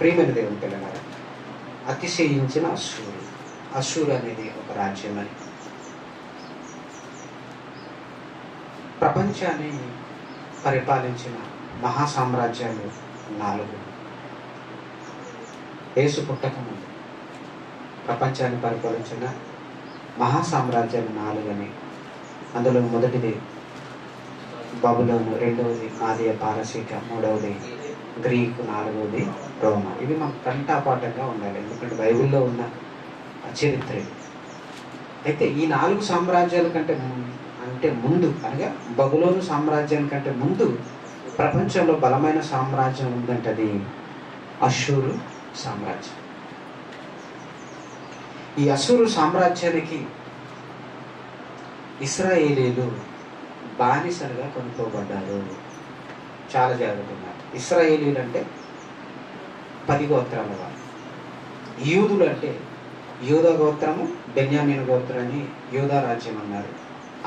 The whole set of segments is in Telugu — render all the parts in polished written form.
ప్రియమైన దేవుని పిల్లలారా, అతిశయించిన అశ్షూరు అనేది ఒక రాజ్యం అని. ప్రపంచాన్ని పరిపాలించిన మహాసామ్రాజ్యాలు 4. యేసు పుట్టక ముందు ప్రపంచాన్ని పరిపాలించిన మహాసామ్రాజ్యాలు 4 అని. అందులో మొదటిది బబులోను, రెండవది మాదియ పారసీక, మూడవది గ్రీకు, 4వది రోమా. ఇవి మనకు కంఠాపాఠంగా ఉండాలి, ఎందుకంటే బైబిల్లో ఉన్న చరిత్ర. అయితే ఈ 4 సామ్రాజ్యాల కంటే ముందు అనగా బబులోను సామ్రాజ్యం కంటే ముందు ప్రపంచంలో బలమైన సామ్రాజ్యం ఉందంటే అది అశ్షూరు సామ్రాజ్యం. ఈ అశ్షూరు సామ్రాజ్యానికి ఇశ్రాయేలీలు బానిసలుగా కొనుక్కోబడ్డారు. చాలా జాగ్రత్తగా ఉన్నారు. ఇశ్రాయేలీలు అంటే 10 గోత్రాల వారు. యూదులు అంటే యూదా గోత్రము, బెన్యామీను గోత్రాన్ని యూదా రాజ్యం అన్నారు.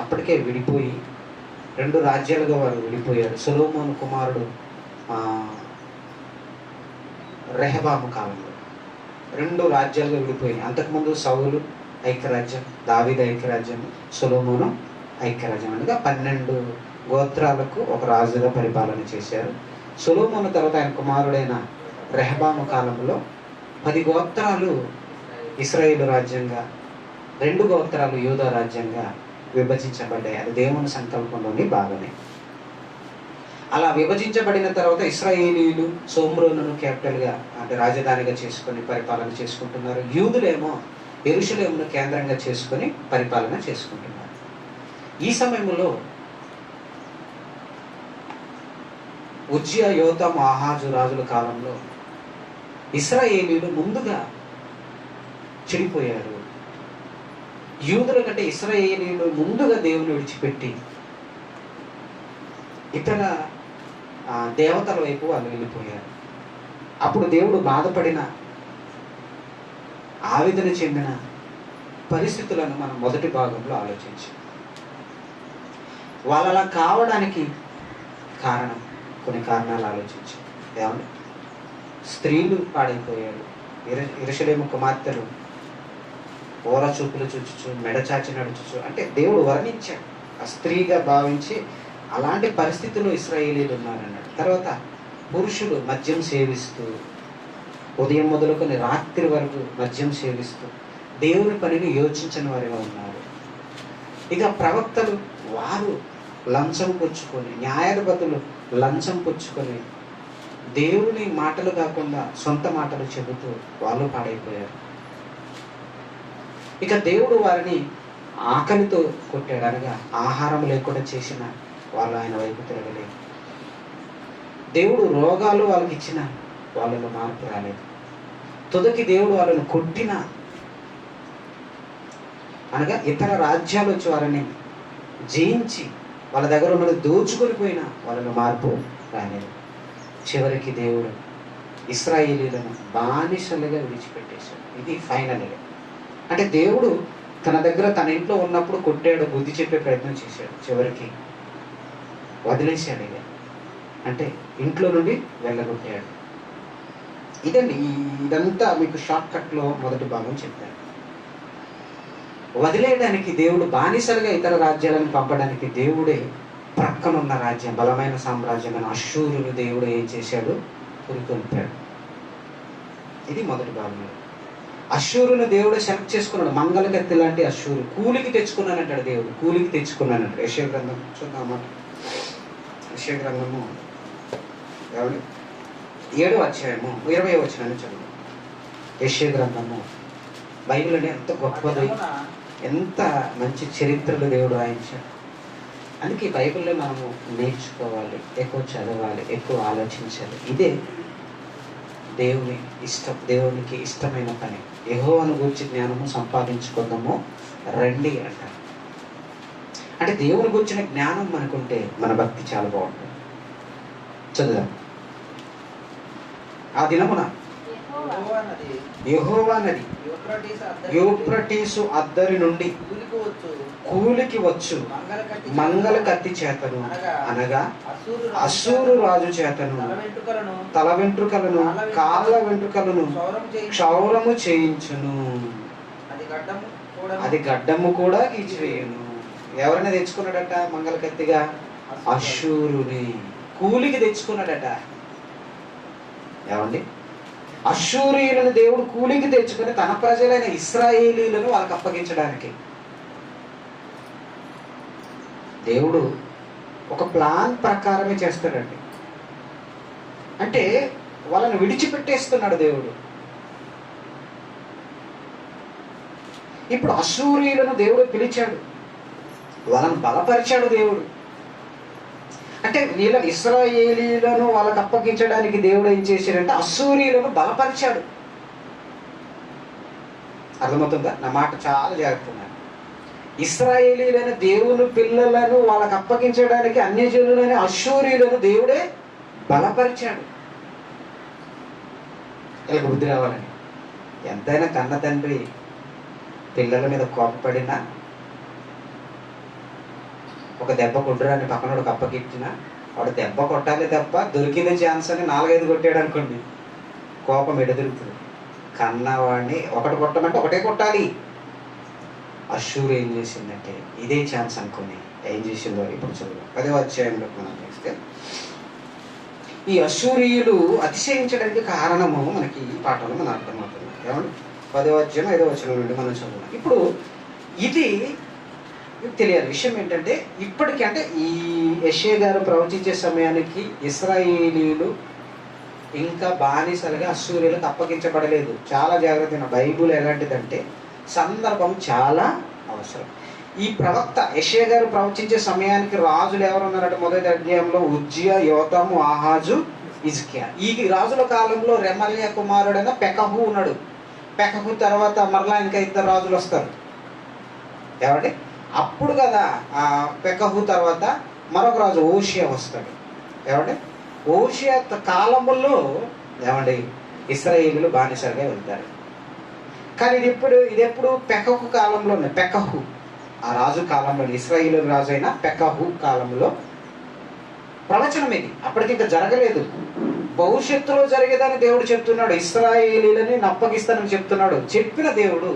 అప్పటికే విడిపోయి 2 రాజ్యాలుగా వారు విడిపోయారు. సొలొమోను కుమారుడు రెహబాము కాలంలో 2 రాజ్యాలుగా విడిపోయినాయి. అంతకుముందు సౌలు ఐక్యరాజ్యం, దావీదు ఐక్యరాజ్యం, సొలొమోను ఐక్యరాజ్యం. అనగా 12 గోత్రాలకు ఒక రాజుగా పరిపాలన చేశారు. సొలొమోను తర్వాత ఆయన కుమారుడైన రెహబాము కాలంలో 10 గోత్రాలు ఇశ్రాయేలు రాజ్యంగా, 2 గోత్రాలు యూదా రాజ్యంగా విభజించబడ్డాయి. అది దేవుని సంకల్పంలోని భాగమే. అలా విభజించబడిన తర్వాత ఇశ్రాయేలీలు షోమ్రోనును క్యాపిటల్గా అంటే రాజధానిగా చేసుకొని పరిపాలన చేసుకుంటున్నారు. యూదులేమో యెరూషలేమును కేంద్రంగా చేసుకొని పరిపాలన చేసుకుంటున్నారు. ఈ సమయంలో ఉజ్జియా, యోతాము, ఆహాజు రాజుల కాలంలో ఇశ్రాయేలీలు ముందుగా చెడిపోయారు. యూదుల కంటే ఇశ్రాయేలీలు ముందుగా దేవుని విడిచిపెట్టి ఇతర దేవతల వైపు వాళ్ళు వెళ్ళిపోయారు. అప్పుడు దేవుడు బాధపడిన, ఆవేదన చెందిన పరిస్థితులను మనం మొదటి భాగంలో ఆలోచించాం. వాళ్ళలా కావడానికి కారణం, కొన్ని కారణాలు ఆలోచించాం. ఏమంటే స్త్రీలు పాడైపోయారు. యెరూషలేము కుమార్తెలు ఓర చూపులు చూచుచు, మెడచాచి నడుచుచు, అంటే దేవుడు వర్ణించాడు. ఆ స్త్రీగా భావించి అలాంటి పరిస్థితుల్లో ఇశ్రాయేలీలు ఉన్నారన్నాడు. తర్వాత పురుషులు మద్యం సేవిస్తూ, ఉదయం మొదలుకొని రాత్రి వరకు మద్యం సేవిస్తూ దేవుని పనిని యోచించని వారిగా ఉన్నారు. ఇక ప్రవక్తలు వారు లంచం పుచ్చుకొని, న్యాయాధిపతులు లంచం పుచ్చుకొని దేవుని మాటలు కాకుండా సొంత మాటలు చెబుతూ వాళ్ళు పాడైపోయారు. ఇక దేవుడు వారిని ఆకలితో కొట్టాడు, అనగా ఆహారం లేకుండా చేసిన వాళ్ళు ఆయన వైపు తిరగలేదు. దేవుడు రోగాలు వాళ్ళకి ఇచ్చిన వాళ్ళలో మార్పు రాలేదు. తుదకి దేవుడు వాళ్ళను కొట్టిన, అనగా ఇతర రాజ్యాలు వచ్చి వారిని జయించి వాళ్ళ దగ్గర ఉన్నది దోచుకొని పోయిన వాళ్ళలో మార్పు రాలేదు. చివరికి దేవుడు ఇశ్రాయేలీలను బానిసలుగా విడిచిపెట్టేశాడు. ఇది ఫైనల్గా. అంటే దేవుడు తన దగ్గర, తన ఇంట్లో ఉన్నప్పుడు కొట్టాడు, బుద్ధి చెప్పే ప్రయత్నం చేశాడు, చివరికి వదిలేశాడు. అంటే ఇంట్లో నుండి వెళ్ళగొట్టాడు. ఇదండి, ఇదంతా మీకు షార్ట్ కట్లో మొదటి భాగం చెప్పాను. వదిలేయడానికి దేవుడు, బానిసలుగా ఇతర రాజ్యాలను పంపడానికి దేవుడే ప్రక్కనున్న రాజ్యం, బలమైన సామ్రాజ్యమైన అశ్షూరును దేవుడు ఏం చేశాడు? పురికొల్పాడు. ఇది మొదటి భాగంలో. అశ్షూరును దేవుడు సెలెక్ట్ చేసుకున్నాడు. మంగళకత్తి లాంటి అశ్షూరు కూలికి తెచ్చుకున్నానంటాడు దేవుడు. కూలికి తెచ్చుకున్నానంటాడు. యెషయా గ్రంథం చూద్దామట. యెషయా గ్రంథము 7వ అధ్యాయము 20వ వచనాన్ని చదువు. యెషయా గ్రంథము బైబిల్ అంటే ఎంత గొప్పది, ఎంత మంచి చరిత్రలు దేవుడు రాయించాడు. అందుకే బైబిల్లో మనము నేర్చుకోవాలి, ఎక్కువ చదవాలి, ఎక్కువ ఆలోచించాలి. ఇదే దేవునికి ఇష్టమైన పని. యెహోవాను గూర్చి జ్ఞానము సంపాదించుకుందాము రండి అంటారు. అంటే దేవుని గురించిన జ్ఞానం మనకుంటే మన భక్తి చాలా బాగుంటుంది. చదువుదాం. ఆ దినమున యెహోవా నది యూఫ్రటీసు అద్దరి నుండి కూలికి వచ్చు మంగళ కత్తి చేతను అనగా అశ్షూరు రాజు చేతను తల వెంట్రుకలను కాళ్ళ వెంట్రుకలను క్షౌరము చేయించును, అది గడ్డము కూడా గీచివేయును. ఎవరైనా తెచ్చుకున్నాడట మంగళ కత్తిగా? అశ్షూరుని కూలికి తెచ్చుకున్నాడట. ఏమండి, అశ్షూరీయులను దేవుడు కూలికి తెచ్చుకొని తన ప్రజలైన ఇశ్రాయేలీలను వాళ్ళకి అప్పగించడానికి దేవుడు ఒక ప్లాన్ ప్రకారమే చేస్తాడండి. అంటే వాళ్ళని విడిచిపెట్టేస్తున్నాడు దేవుడు. ఇప్పుడు అశ్షూరీయులను దేవుడు పిలిచాడు, వాళ్ళని బలపరిచాడు దేవుడు. అంటే వీళ్ళని ఇశ్రాయేలీలను వాళ్ళకి అప్పగించడానికి దేవుడు ఏం చేశాడంటే అశ్షూరీయులను బలపరిచాడు. అర్థమవుతుందా? నా మాట చాలా జాగ్రత్తగా. ఇశ్రాయేలీలైన దేవుని పిల్లలను వాళ్ళకి అప్పగించడానికి అన్యజనులైన అశ్షూరీయులను దేవుడే బలపరిచాడు. వీళ్ళకి బుద్ధి రావాలని. ఎంతైనా కన్న తండ్రి పిల్లల మీద కోపపడినా, ఒక దెబ్బ కొట్టురాని పక్కనోడికి అప్పగిచ్చినా వాడు దెబ్బ కొట్టాలి తప్ప దొరికింది ఛాన్స్ అని 4-5 కొట్టాడు అనుకోండి, కోపం ఎడదిరుగుతుంది. కన్నవాడిని ఒకటి కొట్టమంటే ఒకటే కొట్టాలి. అశ్షూరు ఏం చేసిందంటే ఇదే ఛాన్స్ అనుకుని ఏం చేసిందో ఇప్పుడు చదువు 10వ అధ్యాయంలో మనం చేస్తే, ఈ అశ్షూరీయులు అతిశయించడానికి కారణము మనకి ఈ పాఠంలో మనం అర్థమవుతుంది. ఏమంటే 10వ అధ్యాయం 5వ వచనం నుండి మనం చదువుతాం. ఇప్పుడు ఇది తెలియాలి. విషయం ఏంటంటే ఇప్పటికీ, అంటే ఈ యెషయా గారు ప్రవచించే సమయానికి ఇశ్రాయేలీయులు ఇంకా బానిసలుగా అశ్షూరీయులకు అప్పగించబడలేదు. చాలా జాగ్రత్త. బైబుల్ ఎలాంటిదంటే సందర్భం చాలా అవసరం. ఈ ప్రవక్త యెషయా గారు ప్రవచించే సమయానికి రాజులు ఎవరు ఉన్నారంటే మొదటి అధ్యాయంలో ఉజ్జియా, యోతాము, ఆహాజు, హిజ్కియా. ఈ రాజుల కాలంలో రెమల్యా కుమారుడైన పెకహు ఉన్నాడు. పెకహు తర్వాత మరలా ఇంకా 2 రాజులు వస్తారు. ఏమంటే అప్పుడు కదా ఆ పెకహు తర్వాత మరొక రాజు ఓషియా వస్తాడు. ఏమంటే ఓషియా కాలంలో ఏమండి ఇశ్రాయేలీయులు బానిసలుగా వెళ్తారు. కానీ ఇది ఎప్పుడు పెకహు కాలంలో ఉన్నాయి. పెకహు ఆ రాజు కాలంలో, ఇశ్రాయేలు రాజు అయిన పెకహు కాలంలో ప్రవచనం ఇది. అప్పటికి ఇంకా జరగలేదు, భవిష్యత్తులో జరిగేదని దేవుడు చెప్తున్నాడు. ఇశ్రాయేలీయులని అప్పగిస్తానని చెప్తున్నాడు. చెప్పిన దేవుడు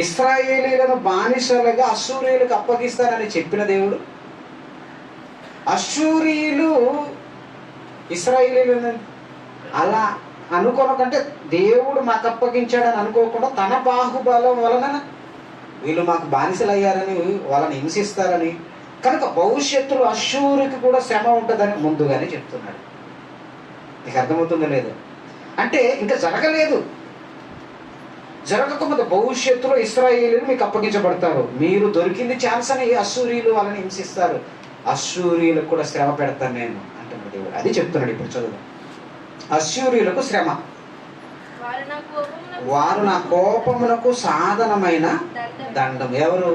ఇశ్రాయేలీయులను బానిసలుగా అశ్షూరీయులకు అప్పగిస్తానని చెప్పిన దేవుడు అశ్షూరీయులు ఇశ్రాయేలీయులను అలా అనుకోనకంటే దేవుడు మాకు అప్పగించాడని అనుకోకుండా తన బాహుబలం వలన వీళ్ళు మాకు బానిసలు అయ్యారని వాళ్ళని హింసిస్తారని, కనుక భవిష్యత్తులో అశ్షూరుకి కూడా శ్రమ ఉంటుందని ముందుగానే చెప్తున్నాడు. నీకు అర్థమవుతుందో లేదు? అంటే ఇంకా జరగలేదు, జరగకముందు భవిష్యత్తులో ఇశ్రాయేలీయులు మీకు అప్పగించబడతారు. మీరు దొరికింది ఛాన్స్ అని అశ్షూరీయులు వాళ్ళని హింసిస్తారు. అశ్షూరీయులకు కూడా శ్రమ పెడతాను నేను అంటున్నాడు దేవుడు. అది చెప్తున్నాడు. ఇప్పుడు చదువు. అశ్షూరీయులకు శ్రమ, వారు నా కోపమునకు సాధనమైన దండం. ఎవరు?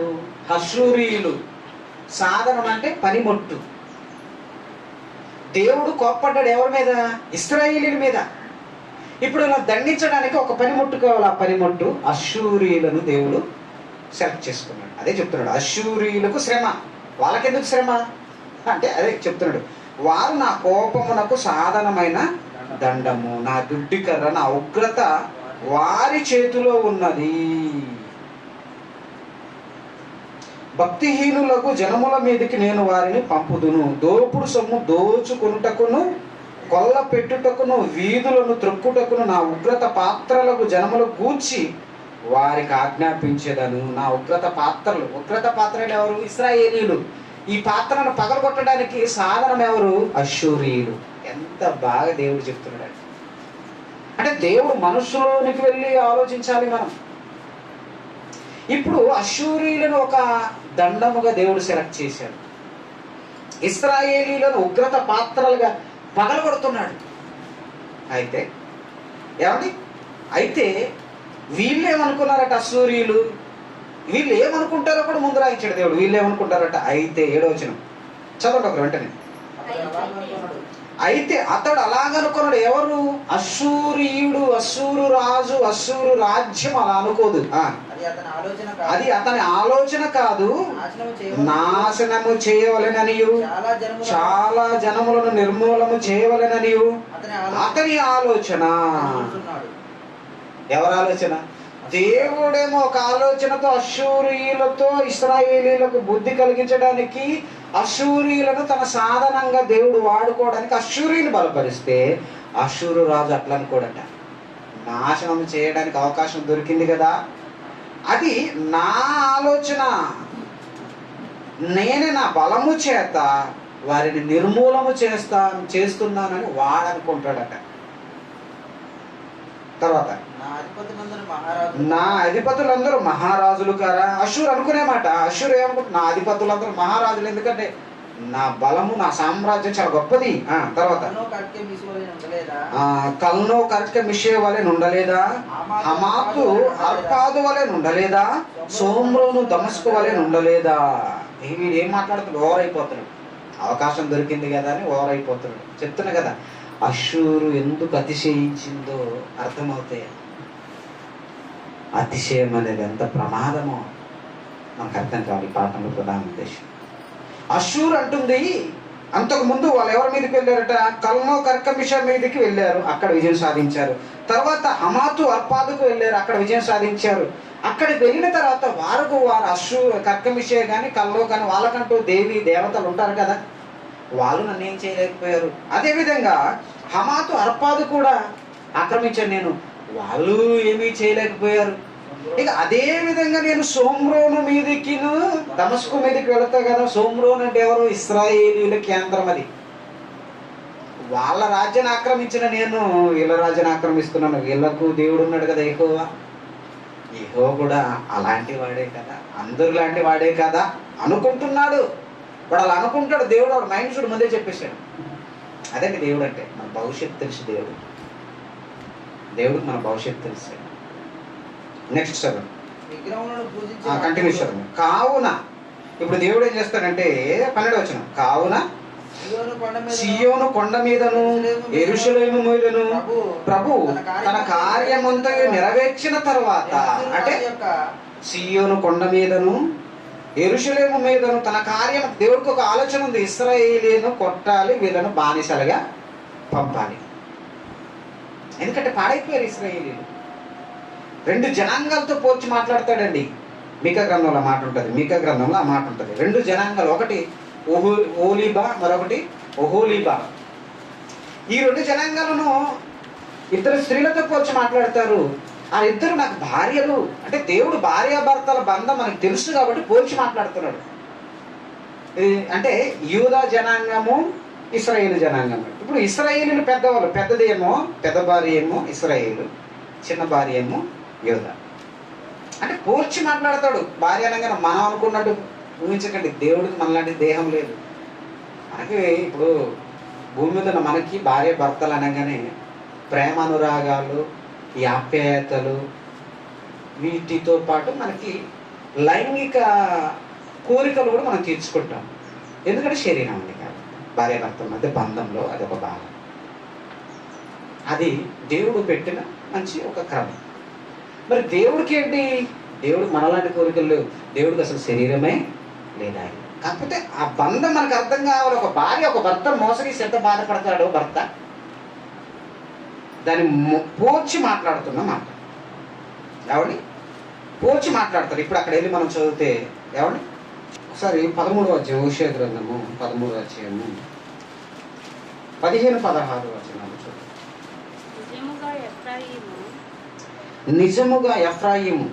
అశ్షూరీయులు. సాధనం అంటే పనిముట్టు. దేవుడు కోప్పడ్డాడు ఎవరి మీద? ఇశ్రాయేలీయుల మీద. ఇప్పుడు ఇలా దండించడానికి ఒక పనిముట్టు కావాలి. ఆ పనిముట్టు అశ్షూరీయులను దేవుడు సెలెక్ట్ చేసుకున్నాడు. అదే చెప్తున్నాడు, అశ్షూరీయులకు శ్రమ. వాళ్ళకెందుకు శ్రమ అంటే అదే చెప్తున్నాడు, వారు నా కోపమునకు సాధనమైన దండము, నా దుడ్డికర్ర, నా ఉగ్రత వారి చేతిలో ఉన్నది. భక్తిహీనులకు జనముల మీదకి నేను వారిని పంపుదును. దోపుడు సొమ్ము దోచుకొనుటకును కొల్ల పెట్టుటకును వీధులను త్రొక్కుటకును నా ఉగ్రత పాత్రలకు జనములు కూర్చి వారికి ఆజ్ఞాపించేదను. నా ఉగ్రత పాత్రలు, ఉగ్రత పాత్రలు ఎవరు? ఇశ్రాయేలీయులు. ఈ పాత్రను పగలగొట్టడానికి సాధనం ఎవరు? అశ్షూరీయులు. ఎంత బాగా దేవుడు చెప్తున్నాడు అంటే దేవుడు మనసులోనికి వెళ్ళి ఆలోచించాలి మనం. ఇప్పుడు అశ్షూరీయులను ఒక దండముగా దేవుడు సెలెక్ట్ చేశాడు. ఇశ్రాయేలీయులను ఉగ్రత పాత్రలుగా పగలగొడుతున్నాడు. అయితే ఏమండి, అయితే వీళ్ళు ఏమనుకున్నారట? అశ్షూరీయులు వీళ్ళు ఏమనుకుంటారో కూడా ముందు రాయించాడు దేవుడు. వీళ్ళు ఏమనుకుంటారట? అయితే 7వ వచనం చదవండి ఒక వెంటనే. అయితే అతడు అలాగనుకున్నాడు. ఎవరు? అశ్షూరీయుడు, అశ్షూరు రాజు, అశ్షూరు రాజ్యం అలా అనుకోదు. అది అతని ఆలోచన కాదు. నాశనము చేయవలెననియు చాలా జనములను నిర్మూలము చేయవలెననియు అతని ఆలోచన. ఎవరి ఆలోచన? దేవుడేమో ఒక ఆలోచనతో అశ్షూరీయులతో ఇశ్రాయేలీలకు బుద్ధి కలిగించడానికి, అశ్షూరీయులను తన సాధనంగా దేవుడు వాడుకోవడానికి అశ్షూరీయుని బలపరిస్తే, అశ్షూరు రాజు అట్లా అనుకోడట. నాశనం చేయడానికి అవకాశం దొరికింది కదా, అది నా ఆలోచన, నేనే నా బలము చేత వారిని నిర్మూలము చేస్తున్నానని వాడనుకుంటాడట. తర్వాత నా అధిపతులందరూ మహారాజులు కారా? అశ్షూరు అనుకునే మాట. అశ్షూరు ఏమనుకుంటున్నా? నా అధిపతులందరూ మహారాజులు, ఎందుకంటే నా బలము, నా సామ్రాజ్యం చాలా గొప్పది. తర్వాత కల్నో కర్క మిషే వలె నుండలేదా, హమాతు అర్పాదు వలె నుండలేదా, సోమ్రోను దమస్కు వలె నుండలేదా. వీడు ఏం మాట్లాడుతున్నాడు? ఓవర్ అయిపోతున్నాడు. అవకాశం దొరికింది కదా అని ఓవర్ అయిపోతున్నాడు. చెప్తున్నా కదా, అశ్షూరు ఎందుకు అతిశయించిందో అర్థమవుతాయి. అతిశయం అనేది ఎంత ప్రమాదమో మనకు అర్థం కావాలి. పాఠంలో ప్రధాన ఉద్దేశం. అశ్షూరు అంటుంది, అంతకుముందు వాళ్ళు ఎవరి మీదకి వెళ్ళారట? కల్నో కర్కమిష మీదకి వెళ్ళారు, అక్కడ విజయం సాధించారు. తర్వాత హమాతు అర్పాదుకు వెళ్ళారు, అక్కడ విజయం సాధించారు. అక్కడికి వెళ్ళిన తర్వాత వారు అశ్షూరు కర్కమిషే కానీ కల్నో కానీ వాళ్ళకంటూ దేవతలు ఉంటారు కదా, వాళ్ళు నన్ను ఏం చేయలేకపోయారు. అదేవిధంగా హమాతు అర్పాదు కూడా ఆక్రమించాను నేను, వాళ్ళు ఏమీ చేయలేకపోయారు. ఇక అదే విధంగా నేను సోమ్రోను మీదకి, దమస్కు మీదకి వెళతా కదా. సోమ్రోన్ అంటే ఎవరు? ఇశ్రాయేలీయుల కేంద్రం. అది వాళ్ళ రాజ్యాన్ని ఆక్రమించిన నేను వీళ్ళ రాజ్యాన్ని ఆక్రమిస్తున్నాను. వీళ్ళకు దేవుడు ఉన్నాడు కదా, యెహోవా. యెహోవా కూడా అలాంటి వాడే కదా, అందరు లాంటి వాడే కదా అనుకుంటున్నాడు. వాడు అలా అనుకుంటాడు. దేవుడు వాడు మైండ్ చూడు ముందే చెప్పేశాడు. అదండి దేవుడు అంటే. మన భవిష్యత్తు తెలుసు దేవుడికి మన భవిష్యత్తు తెలుసు. నెక్స్ట్ 7 కంటిన్యూ చేద్దాం. కావున ఇప్పుడు దేవుడు ఏం చేస్తాడంటే 12వ వచనం, కావున సియోను కొండ మీదను యెరూషలేము మీదను ప్రభు తన కార్యమంతా నెరవేర్చిన తర్వాత, అంటే సియోను కొండ మీదను యెరూషలేము మీదను తన కార్యం, దేవుడికి ఒక ఆలోచన ఉంది. ఇశ్రాయేలీయులను కొట్టాలి, వీళ్ళను బానిసలుగా పంపాలి. ఎందుకంటే పాడైపోయారు ఇశ్రాయేలీయులు. 2 జనాంగాలతో పోల్చి మాట్లాడతాడండి. మీకా గ్రంథంలో మాట ఉంటుంది, మీకా గ్రంథంలో ఆ మాట ఉంటుంది. 2 జనాంగాలు, ఒకటి ఓలీబా, మరొకటి ఒహోలీబా. ఈ 2 జనాంగాలను 2 స్త్రీలతో పోల్చి మాట్లాడతారు. ఆ 2 నాకు భార్యలు, అంటే దేవుడు భార్యాభర్తల బంధం మనకు తెలుసు కాబట్టి పోల్చి మాట్లాడుతున్నాడు. అంటే యూదా జనాంగము, ఇశ్రాయేలు జనాంగము. ఇప్పుడు ఇశ్రాయేలీలు పెద్దవాళ్ళు, పెద్దది ఏమో పెద్ద భార్య ఏమో ఇశ్రాయేలు, చిన్న భార్య ఏమో యూదా. అంటే పోల్చి మాట్లాడతాడు. భార్య అనగానే మనం అనుకున్నట్టు ఊహించకండి, దేవుడికి మనలాంటి దేహం లేదు. మనకి ఇప్పుడు భూమి మీద ఉన్న మనకి భార్య భర్తలు అనగానే ప్రేమ అనురాగాలు, ఈ ఆప్యాయతలు, వీటితో పాటు మనకి లైంగిక కోరికలు కూడా మనం తీర్చుకుంటాం. ఎందుకంటే శరీరం ఉంది కాబట్టి భార్య భర్తల మధ్య బంధంలో అదొక భాగం. అది దేవుడు పెట్టిన మంచి ఒక క్రమం. మరి దేవుడికి ఏంటి? దేవుడికి మనలాంటి కోరికలు లేవు. దేవుడికి అసలు శరీరమే లేదా. కాకపోతే ఆ బంధం మనకు అర్థం కావాలి. ఒక భార్య ఒక భర్త మోసగిసి ఎంత బాధపడతాడో భర్త, దాన్ని పోల్చి మాట్లాడుతున్న మాట. ఏమండి? పోల్చి మాట్లాడతారు. ఇప్పుడు అక్కడ వెళ్ళి మనం చదివితే ఏమండి, ఒకసారి 13వ అధ్యాయం, హోషేయ గ్రంథము 13వ అధ్యాయము 15-16 వచనాలు చూడండి. నిజముగా ఎఫ్రాయిము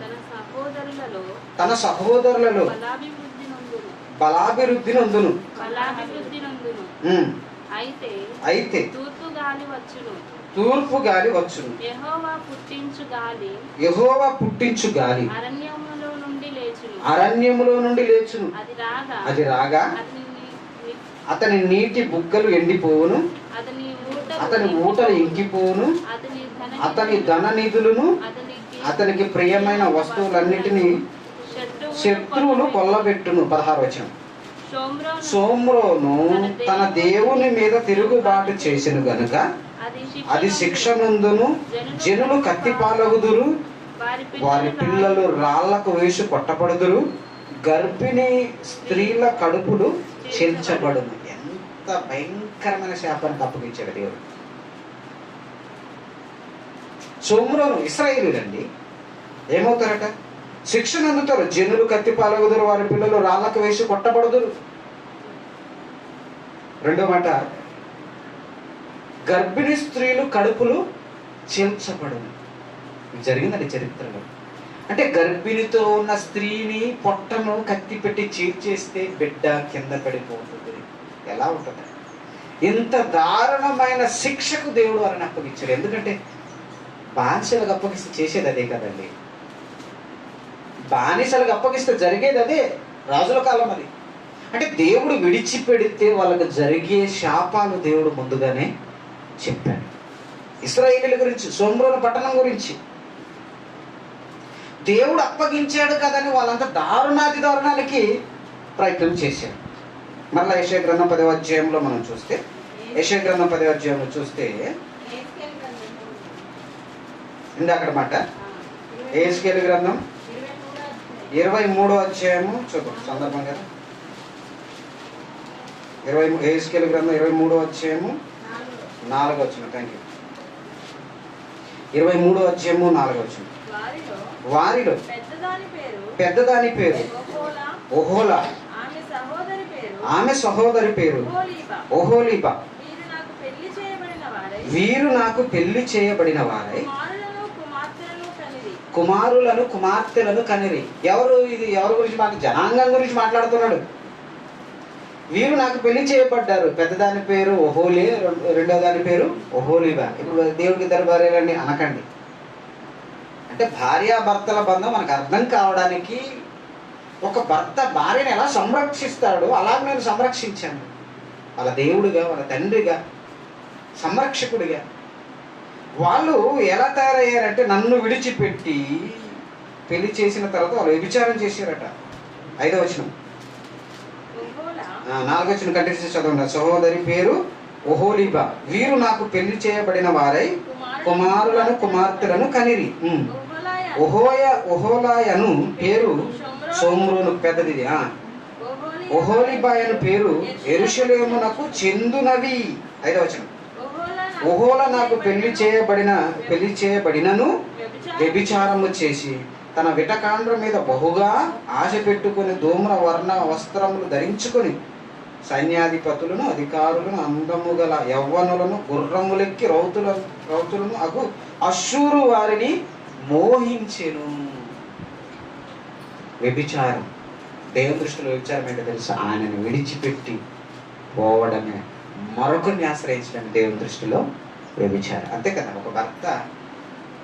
తన సహోదరులలో బలాభివృద్ధి నొందును. అయితే తూర్పు గాలి వచ్చును. యెహోవా పుట్టించు గాలి అరణ్యములో నుండి లేచును. అది రాగా అతని నీటి బుగ్గలు ఎండిపోవును, అతని ఊటలు ఇంకిపోవును, అతని ధన నిధులను, అతనికి ప్రియమైన వస్తువులన్నిటినీ శత్రువులు కొల్లబెట్టును. 16వ వచనం. సోమ్రోను తన దేవుని మీద తిరుగుబాటు చేసెను గనుక అది శిక్ష నందును, జనులు కత్తిపాలగుదురు, వారి పిల్లలు రాళ్లకు వేసి కొట్టబడుదురు, గర్భిణీ స్త్రీల కడుపులు చీల్చబడును. ఎంత భయంకరమైన శాపానికి అప్పగించాడు దేవుడు. సోమ్రోను ఇశ్రాయేలీయులండి ఏమవుతారట? శిక్షను అందుతారు. జనులు కత్తి పాలగుదురు, వారి పిల్లలు రాళ్లకు వేసి కొట్టబడుదురు. రెండో మాట, గర్భిణీ స్త్రీలు కడుపులు చీల్చబడును. జరిగిందండి చరిత్రలో. అంటే గర్భిణితో ఉన్న స్త్రీని పొట్టను కత్తి పెట్టి చీల్చేస్తే బిడ్డ కింద పడిపోతుంది. ఎలా ఉంటుంది? ఇంత దారుణమైన శిక్షకు దేవుడు వారిని అప్పగించాడు. ఎందుకంటే బానిసలకు అప్పగిస్తే చేసేది అదే కదండి. బానిసలకు అప్పగిస్తే జరిగేది అదే. రాజుల కాలం అది. అంటే దేవుడు విడిచిపెడితే వాళ్ళకు జరిగే శాపాలు దేవుడు ముందుగానే చెప్పాడు. ఇశ్రాయేలీయుల గురించి, సోమ్రోను పట్టణం గురించి దేవుడు అప్పగించాడు కదని వాళ్ళంతా దారుణానికి ప్రయత్నం చేశారు. మరలా యెషయా గ్రంథం 10వ అధ్యాయంలో మనం చూస్తే, యెషయా గ్రంథం 10వ అధ్యాయంలో చూస్తే ఇందాకడ మాట యెహెజ్కేలు గ్రంథం 23వ అధ్యాయము చూద్దాం సందర్భంగా. యెహెజ్కేలు గ్రంథం 23వ అధ్యాయము 4వ వచనం. Thank you. 23వ అధ్యాయము 4వ వచనం. వారిలో పెద్దదాని పేరు ఒహోలా, ఆమె సహోదరి పేరు ఒహోలీబా. వీరు నాకు పెళ్లి చేయబడిన వారై కుమారులను కుమార్తెలను కనిరి. ఎవరు ఇది? ఎవరి గురించి? మాకు జనాంగం గురించి మాట్లాడుతున్నాడు. వీరు నాకు పెళ్లి చేయబడ్డారు. పెద్దదాని పేరు ఒహోలే, రెండో దాని పేరు ఒహోలీబా. ఇప్పుడు దేవుడికి ఇద్దరు భార్యలని అనకండి. అంటే భార్యాభర్తల బంధం మనకు అర్థం కావడానికి ఒక భర్త భార్యను ఎలా సంరక్షిస్తాడో అలాగే నేను సంరక్షించాను. వాళ్ళ దేవుడిగా, వాళ్ళ తండ్రిగా, సంరక్షకుడిగా. వాళ్ళు ఎలా తయారయ్యారంటే నన్ను విడిచిపెట్టి పెళ్లి చేసిన తర్వాత వాళ్ళు వ్యభిచారం చేశారట. 5వ వచనం, 4వ వచనం కంటిన్యూ చదవండి. సహోదరి పేరు ఒహోలీబా. వీరు నాకు పెళ్లి చేయబడిన వారై కుమారులను కుమార్తెలను కనిరి. ఒహోలాయను పేరు సోమ్రోను పెద్దది. ఒహోలీబాయను పేరు యెరూషలేమునకు చెందునవి. 5వ వచనం, ఒహోలా నాకు పెళ్లి చేయబడినను వ్యభిచారము చేసి తన విటకాండ్ర మీద బహుగా ఆశ పెట్టుకుని ధూమ్ర వర్ణ వస్త్రములు ధరించుకొని సైన్యాధిపతులను, అధికారులను, అందము గల యవ్వనులను, గుర్రములెక్కి రౌతులను అగు అశ్షూరు వారిని మోహించెను. వ్యభిచారం దేవుని దృష్టిలో వ్యభిచారం ఏంటో తెలుసా? ఆయనను విడిచిపెట్టి పోవడమే, మరొకరిని ఆశ్రయించడం దేవుని దృష్టిలో వ్యభిచారం. అంతే కదా.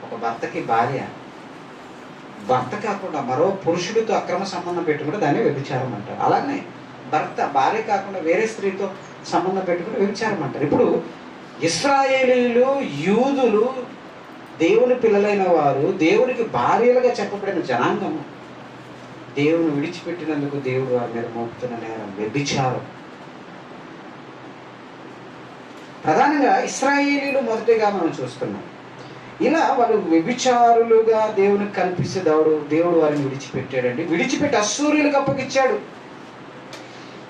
ఒక భర్తకి భార్య, భర్త కాకుండా మరో పురుషుడితో అక్రమ సంబంధం పెట్టుకుంటే దాన్ని వ్యభిచారం అంటారు. అలానే భర్త భార్య కాకుండా వేరే స్త్రీతో సంబంధం పెట్టుకుంటే వ్యభిచారం అంటారు. ఇప్పుడు ఇశ్రాయేలీయులు, యూదులు, దేవుని పిల్లలైన వారు, దేవునికి భార్యలుగా చెప్పబడిన జనాంగము, దేవుని విడిచిపెట్టినందుకు దేవుడు వారి మీద మోపుతున్న నేరం వ్యభిచారం. ప్రధానంగా ఇశ్రాయేలీయులు మొదటిగా మనం చూస్తున్నాం. ఇలా వాళ్ళు వ్యభిచారులుగా దేవునికి కల్పిస్తే దేవుడు వారిని విడిచిపెట్టాడండి. విడిచిపెట్టి అశ్షూరీయులకు అప్పగిచ్చాడు.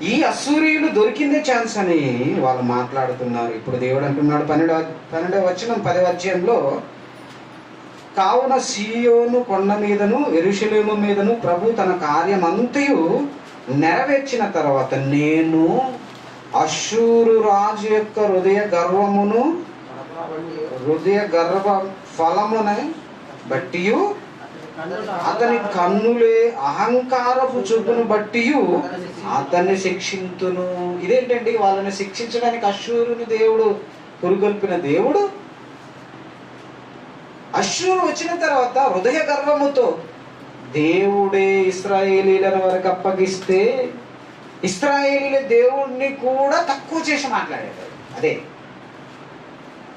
ఈ అశ్షూరీయులు దొరికిందే ఛాన్స్ అని వాళ్ళు మాట్లాడుతున్నారు. ఇప్పుడు దేవుడు అంటున్నాడు 12వ వచనం 10వ అధ్యాయంలో, కావున సీయోను కొండ మీదను యెరూషలేము మీదను ప్రభు తన కార్యమంతయు నెరవేర్చిన తర్వాత నేను అశ్షూరు రాజు యొక్క హృదయ గర్వ ఫలమును బట్టి, అతని కన్నులే అహంకారపు చూపును బట్టి అతన్ని శిక్షింతును. ఇదేంటండి? వాళ్ళని శిక్షించడానికి అశ్షూరుని దేవుడు పురుగొల్పిన దేవుడు. అశ్షూరు వచ్చిన తర్వాత హృదయ గర్వముతో దేవుడే ఇశ్రాయేలీయులను వారికి అప్పగిస్తే ఇశ్రాయేలీయుల దేవుడిని కూడా తక్కువ చేసి మాట్లాడాడు. అదే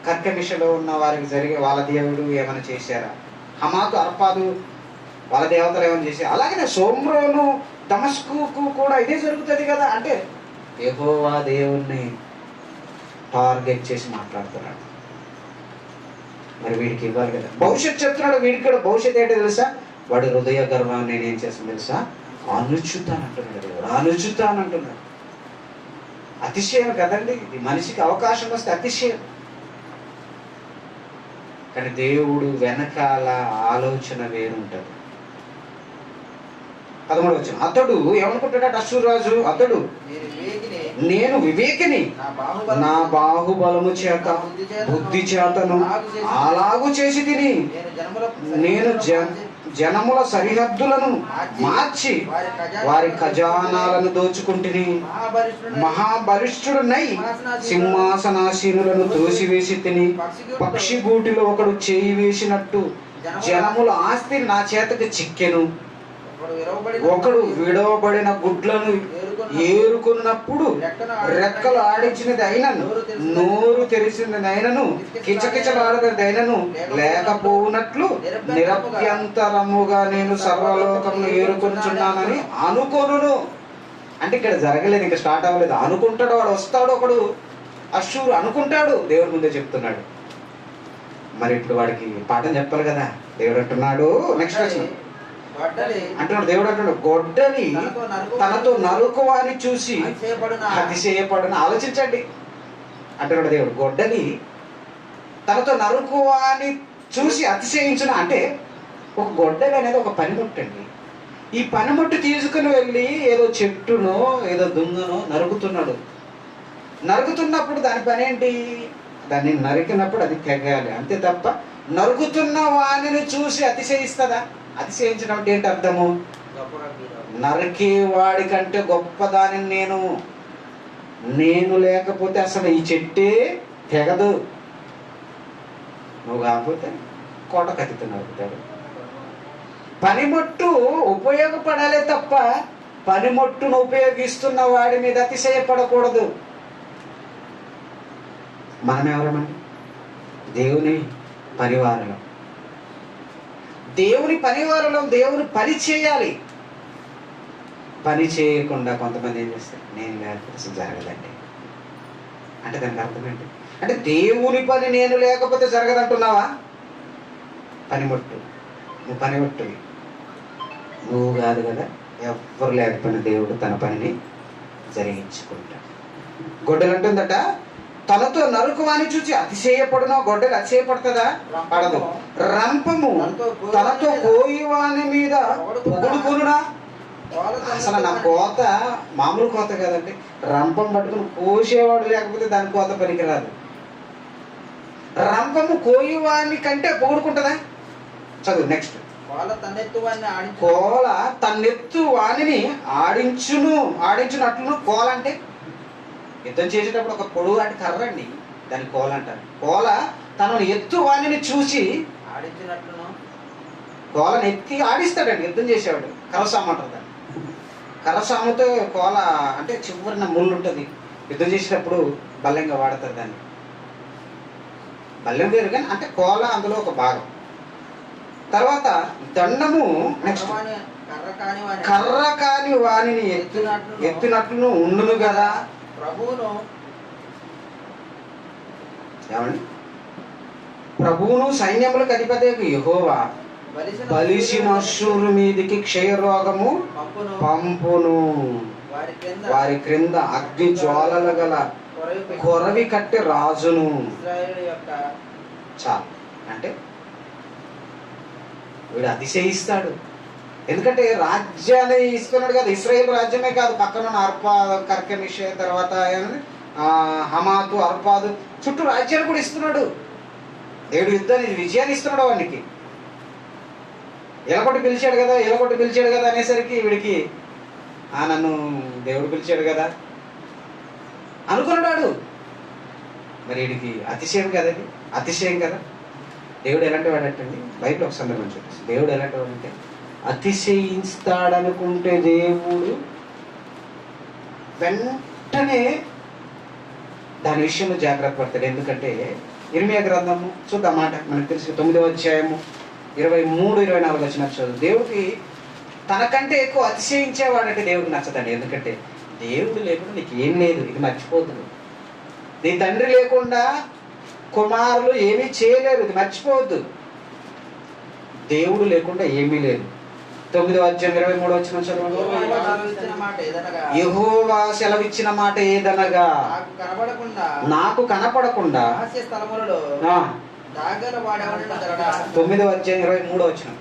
కర్కమిషలో ఉన్న వారికి జరిగే వాళ్ళ దేవుడు ఏమైనా చేశారా? హమాతు, అర్పాదు వాళ్ళ దేవతలు ఏమైనా చేశారు? అలాగే సోమ్రోను దమస్కుకు కూడా ఇదే జరుగుతుంది కదా. అంటే యెహోవా దేవుణ్ణి టార్గెట్ చేసి మాట్లాడుతున్నాడు. మరి వీడికి ఇవ్వాలి కదా, భవిష్యత్తు చెప్తున్నాడు. వీడికి కూడా భవిష్యత్తు ఏంటో తెలుసా? వాడి హృదయ గర్వాన్ని నేనేం చేస్తాను తెలుసా? అణుచుతానంటున్నాడు దేవుడు, అణుచుతానంటున్నాడు. అతిశయం కదండి ఇది, మనిషికి అవకాశం వస్తే అతిశయం. కానీ దేవుడు వెనకాల ఆలోచన వేరుంటది. 13వ వచనం, అతడు ఏమనుకుంటాడు? అశ్షూరు రాజు అతడు, నేను వివేకిని, నా బాహుబలము చేత బుద్ధి చేతను అలాగు చేసి తిని, నేను జనముల సరిహద్దులను మార్చి వారి ఖజానాలను దోచుకుంటుని, మహాబలిష్ఠుడునై సింహాసనాసీనులను త్రోసివేసి తిని, పక్షి గూటిలో ఒకడు చేయి వేసినట్టు జనముల ఆస్తిని నా చేతకు చిక్కెను. ఒకడు విడవబడిన గుడ్లను ఏరుకున్నప్పుడు రెక్కలు ఆడించినది అయినను, నోరు తెరిచినది అయినను, కిచకిచలాడినది అయినను లేకపోవునట్లు నిరభ్యంతరముగా నేను సర్వలోకమును ఏరుకొనుచున్నానని అనుకొనును. అంటే ఇక్కడ జరగలేదు, ఇంకా స్టార్ట్ అవ్వలేదు. అనుకుంటాడు, వాడు వస్తాడు, ఒకడు అశ్షూరు అనుకుంటాడు. దేవుడి ముందే చెప్తున్నాడు. మరి ఇప్పుడు వాడికి పాఠం చెప్పాలి కదా. దేవుడు అంటున్నాడు, నెక్స్ట్ వచ్చిన అంటున్నాడు, దేవుడు అంటున్నాడు, గొడ్డలి తనతో నరుకువాని చూసి అతిశయపడును. ఆలోచించండి అంటున్నాడు దేవుడు, గొడ్డలి తనతో నరుకువాని చూసి అతిశయించును. అంటే ఒక గొడ్డలి అనేది ఒక పనిముట్టు అండి. ఈ పనిముట్టు తీసుకుని వెళ్ళి ఏదో చెట్టునో ఏదో దుంగనో నరుకుతున్నాడు. నరుకుతున్నప్పుడు దాని పని ఏంటి? దాన్ని నరికినప్పుడు అది తెగాలి, అంతే తప్ప నరుకుతున్న వాణిని చూసి అతిశయిస్తుందా? అతిశయించడం అంటే ఏంటి అర్థము? నరికే వాడి కంటే గొప్పదాని నేను లేకపోతే అసలు ఈ చెట్టే తెగదు. నువ్వు కాకపోతే కోట కత్తితో నరుకుతాడు. పనిముట్టు ఉపయోగపడాలే తప్ప పనిముట్టును ఉపయోగిస్తున్న వాడి మీద అతిశయపడకూడదు. మనం ఎవరమండి? దేవుని పనివారులం. దేవుని పనివారులం. దేవుని పని చేయాలి. పని చేయకుండా కొంతమంది ఏం చేస్తారు? నేను లేకపోతే జరగదండి అంటే దానికి అర్థం ఏంటి? అంటే దేవుని పని నేను లేకపోతే జరగదంటున్నావా? పనిముట్టు, నువ్వు పనిముట్టువి, నువ్వు కాదు కదా. ఎవ్వరు లేకపోయినా దేవుడు తన పనిని జరిగించుకుంటాడు. గొడ్డలు అంటుందట, తనతో నరుకువాని చూసి అతిశయపడును. గొడ్డలి అతిశయపడుతుందా? పడదు. రంపము తనతో కోయివాని మీద పొగుడుకునునా? అసలు నా కోత మామూలు కోత కదండి. రంపం పట్టుకుని కోసేవాడు లేకపోతే దాని కోత పనికిరాదు. రంపము కోయివాని కంటే పొగుడుకుంటుందా? చదువు నెక్స్ట్. కోల తన్నెత్తు వాణిని ఆడించునట్లును. కోల అంటే యుద్ధం చేసేటప్పుడు ఒక పొడుగాటి కర్ర అండి, దాన్ని కోల అంటారు. కోల తనను ఎత్తు వాణిని చూసి ఆడించినట్లును. కోలను ఎత్తి ఆడిస్తాడండి యుద్ధం చేసేవాడు. కరసాము అంటారు దాన్ని. కరసాముతో కోల అంటే చివరిన ముళ్ళు ఉంటుంది. యుద్ధం చేసేటప్పుడు బల్లెంగా వాడతారు దాన్ని. బల్లెం వేరు కానీ అంటే కోల అందులో ఒక భాగం. తర్వాత దండము నెక్స్ట్. కర్ర కాని వాణిని ఎత్తినట్లు ఉండును కదా. ప్రభువును సైన్యములకు అధిపతి యెహోవా బలిసిన అశ్షూరు మీదికి క్షయరోగము పంపును. వారి క్రింద అగ్ని జ్వాలలు గల కొరవి కట్టి రాజును. చాలు అంటే వీడు అతిశయిస్తాడు. ఎందుకంటే రాజ్యాన్ని ఇస్తున్నాడు కదా. ఇశ్రాయేల్ రాజ్యమే కాదు, పక్కన అర్పాదు, కర్కెమిషే, తర్వాత హమాతు, అర్పాదు చుట్టూ రాజ్యాలు కూడా ఇస్తున్నాడు. దేవుడు యుద్ధాన్ని విజయాన్ని ఇస్తున్నాడు వానికి. ఎలగొట్టి పిలిచాడు కదా అనేసరికి వీడికి నన్ను దేవుడు పిలిచాడు కదా అనుకున్నాడు. మరి వీడికి అతిశయం కదా, ఇది అతిశయం కదా. దేవుడు ఎలాంటి వాడంటండి? బైబిల్ ఒక సందర్భం చూపిస్తుంది. దేవుడు ఎలాంటి వాడంటే అతిశయిస్తాడనుకుంటే దేవుడు వెంటనే దాని విషయంలో జాగ్రత్త పడతాడు. ఎందుకంటే ఇర్మియా గ్రంథము చూద్దాం మాట మనకు తెలిసి 9వ అధ్యాయము 23-24 వచ్చిన చదువు. దేవుడికి తనకంటే ఎక్కువ అతిశయించేవాడంటే దేవుడికి నచ్చదండి. ఎందుకంటే దేవుడు లేకుండా నీకు ఏం లేదు, ఇది మర్చిపోద్దు. నీ తండ్రి లేకుండా కుమారులు ఏమీ చేయలేరు, ఇది మర్చిపోవద్దు. దేవుడు లేకుండా ఏమీ లేదు. 9వ అధ్యాయం 23వ వచనం చదవండి. యెహోవా సెలవిచ్చిన మాట ఏదనగా నాకు కనపడకుండా 9వ అధ్యాయం 23వ వచనం.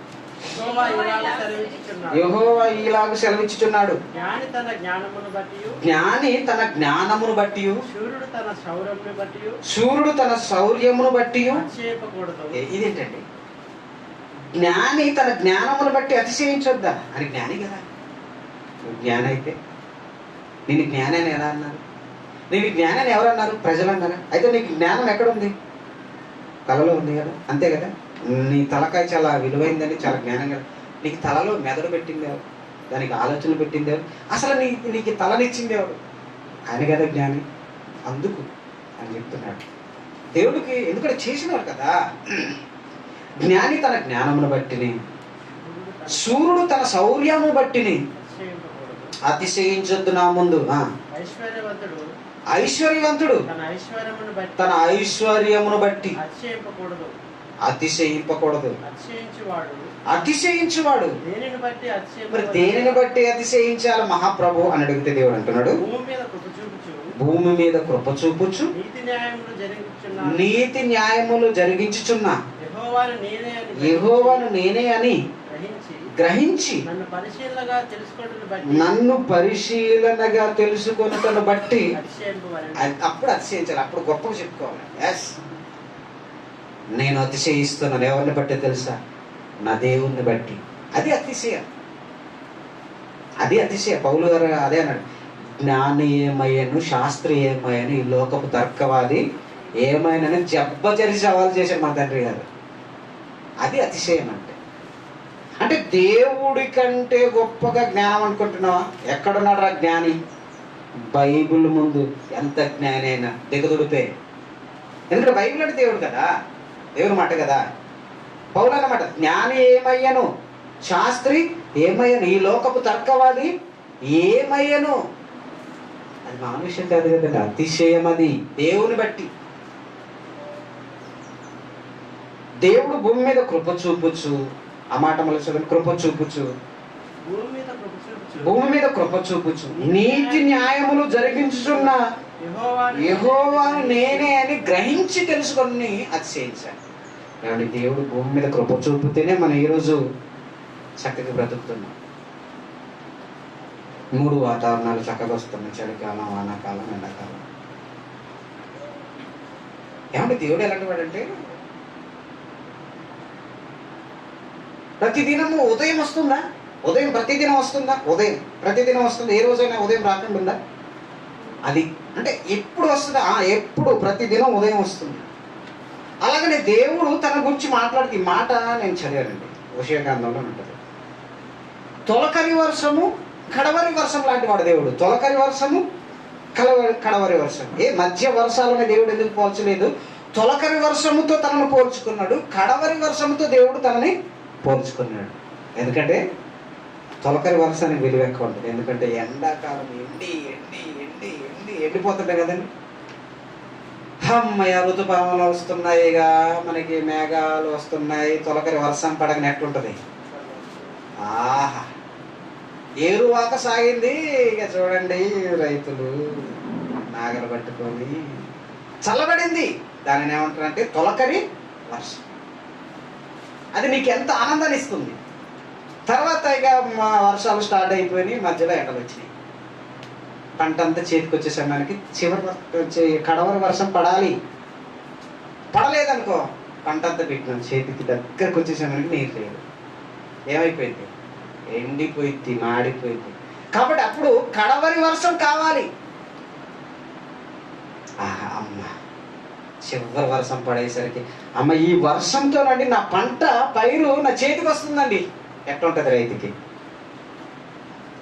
యెహోవా ఇలాగ సెలవిచ్చుచున్నాడు, జ్ఞాని తన జ్ఞానమును బట్టి శూరుడు తన శౌర్యమును బట్టి. ఇదేంటండి? జ్ఞాని తన జ్ఞానమును బట్టి అతిశయించొద్దా? అని జ్ఞాని కదా. నువ్వు జ్ఞాని అయితే నేను జ్ఞాని అని ఎలా అన్నారు? నేను జ్ఞాని అని ఎవరు అన్నారు? ప్రజలు అన్నారా? అయితే నీకు జ్ఞానం ఎక్కడుంది? తలలో ఉంది కదా, అంతే కదా. నీ తలకాయ చాలా విలువైందని, చాలా జ్ఞానంగా. నీకు తలలో మెదడు పెట్టింది ఎవరు? దానికి ఆలోచనలు పెట్టింది ఎవరు? అసలు నీకు తలనిచ్చింది ఎవరు? ఆయన కదా జ్ఞాని. అందుకు అని చెప్తున్నాడు దేవుడికి. ఎందుకంటే చేసినారు కదా. జ్ఞాని తన జ్ఞానమును బట్టిని, సూర్యుడు తన శౌర్యమును బట్టిని అతిశయించొద్దు నా ముందు. ఐశ్వర్యవంతుడు తన ఐశ్వర్యమును బట్టి అతిశయింపకూడదు. అతిశయించువాడు మరి దేనిని బట్టి అతిశయించాలి మహాప్రభు అని అడిగితే దేవుడు అంటున్నాడు, భూమి మీద కృప చూపుచు నీతి న్యాయములు జరిగించుచున్నా యెహోవాను నేనే అని గ్రహించి నన్ను పరిశీలనగా తెలుసుకొనుటను బట్టి అప్పుడు అతిశయించాలి. అప్పుడు గొప్పగా చెప్పుకోవాలి. ఎస్, నేను అతిశయిస్తున్నాను. ఎవరిని బట్టి తెలుసా? నా దేవుణ్ణి బట్టి. అది అతిశయం. అది అతిశయ. పౌలు గారు అదే అన్నాడు, జ్ఞాని ఏమయ్యను, శాస్త్రి ఏమయ్యను, ఈ లోకపు తర్కవాది ఏమైనా జబ్బచరి సవాలు చేశాడు మా తండ్రి గారు. అది అతిశయం అంటే దేవుడి కంటే గొప్పగా జ్ఞానం అనుకుంటున్నావా? ఎక్కడున్నాడు రా జ్ఞాని? బైబిల్ ముందు ఎంత జ్ఞాని అయినా దిగదుడిపే. ఎందుకంటే బైబిల్ అంటే దేవుడు కదా, దేవుని మాట కదా. పౌలు అన్నమాట, జ్ఞాని ఏమయ్యను, శాస్త్రి ఏమయ్యను, ఈ లోకపు తర్కవాది ఏమయ్యను. అది మామూలు విషయం కాదు కదండి, అతిశయం. అది దేవుని బట్టి. దేవుడు భూమి మీద కృప చూపుచు, ఆ మాట మళ్ళీ చదువు, కృప చూపుచు, భూమి మీద కృప చూపుచు నీతి న్యాయములు జరిగించుచున్న యెహోవాను నేనే అని గ్రహించి తెలుసుకొని అతిశయించాను. కాబట్టి దేవుడు భూమి మీద కృప చూపితేనే మనం ఈరోజు చక్కగా బ్రతుకుతున్నాం. 3 వాతావరణాలు చక్కగా వస్తున్నాయి, చలికాలం, వానాకాలం, ఎండాకాలం. ఏమంటే దేవుడు ఎలాంటి వాడంటే ప్రతిదినము ఉదయం వస్తుందా? ఉదయం ప్రతిదినం వస్తుందా? ఉదయం ప్రతిదినం వస్తుంది. ఏ రోజైనా ఉదయం రాకుండా ఉందా? అది అంటే ఎప్పుడు వస్తుందా? ఎప్పుడు ప్రతిదినం ఉదయం వస్తుంది. అలాగనే దేవుడు తన గురించి మాట్లాడితే, ఈ మాట నేను చదివానండి, హోషేయ గ్రంథంలో ఉంటుంది. తొలకరి వర్షము కడవరి వర్షం లాంటి వాడు దేవుడు. తొలకరి వర్షము కడవరి వర్షం. మధ్య వర్షాలనే దేవుడు ఎందుకు పోల్చలేదు? తొలకరి వర్షముతో తనను పోల్చుకున్నాడు, కడవరి వర్షముతో దేవుడు తనని పోల్చుకున్నాడు. ఎందుకంటే తొలకరి వర్షానికి విలువ ఎక్కువ ఉంటుంది. ఎందుకంటే ఎండాకాలం ఎండిపోతుంటాయి కదండి. అమ్మయ్య, ఋతుపవనాలు వస్తున్నాయిగా, మనకి మేఘాలు వస్తున్నాయి, తొలకరి వర్షం పడగని ఎట్లుంటుంది? ఆహా, ఏరువాక సాగింది. ఇక చూడండి, రైతులు నాగలు పట్టుకొని చల్లబడింది. దానిని ఏమంటారంటే తొలకరి వర్షం. అది నీకు ఎంత ఆనందాన్ని ఇస్తుంది. తర్వాత ఇక వర్షాలు స్టార్ట్ అయిపోయినాయి, మధ్యలో ఎండలు వచ్చినాయి, పంట అంతా చేతికి వచ్చే సమయానికి కడవరి వర్షం పడాలి. పడలేదనుకో, పంట అంతా పెట్టినాం, చేతికి దగ్గరకు వచ్చే సమయానికి నీరు లేదు. ఏమైపోయింది? ఎండిపోయింది, మాడిపోయింది. కాబట్టి అప్పుడు కడవరి వర్షం కావాలి. అమ్మ, చివరి వర్షం పడేసరికి అమ్మ, ఈ వర్షంతోనండి నా పంట పైరు నా చేతికి వస్తుందండి. ఎట్లుంటుంది రైతుకి?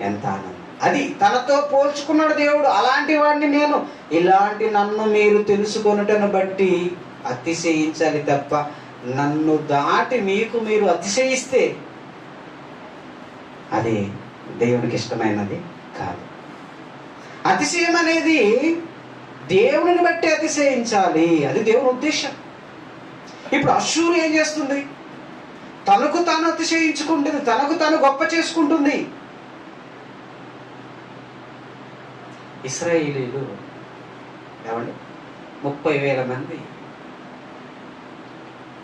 ఎంత ఆనందం. అది తనతో పోల్చుకున్నాడు దేవుడు. అలాంటి వాడిని నేను, ఇలాంటి నన్ను మీరు తెలుసుకొనుటను బట్టి అతిశయించాలి తప్ప, నన్ను దాటి మీకు మీరు అతిశయిస్తే అది దేవునికి ఇష్టమైనది కాదు. అతిశయం అనేది దేవుని బట్టి అతిశయించాలి, అది దేవుని ఉద్దేశం. ఇప్పుడు అష్షూరు ఏం చేస్తుంది? తనకు తాను అతిశయించుకుంటుంది, తనకు తాను గొప్ప చేసుకుంటుంది. ఇశ్రాయేలీయులు ఏమండి 30,000 మంది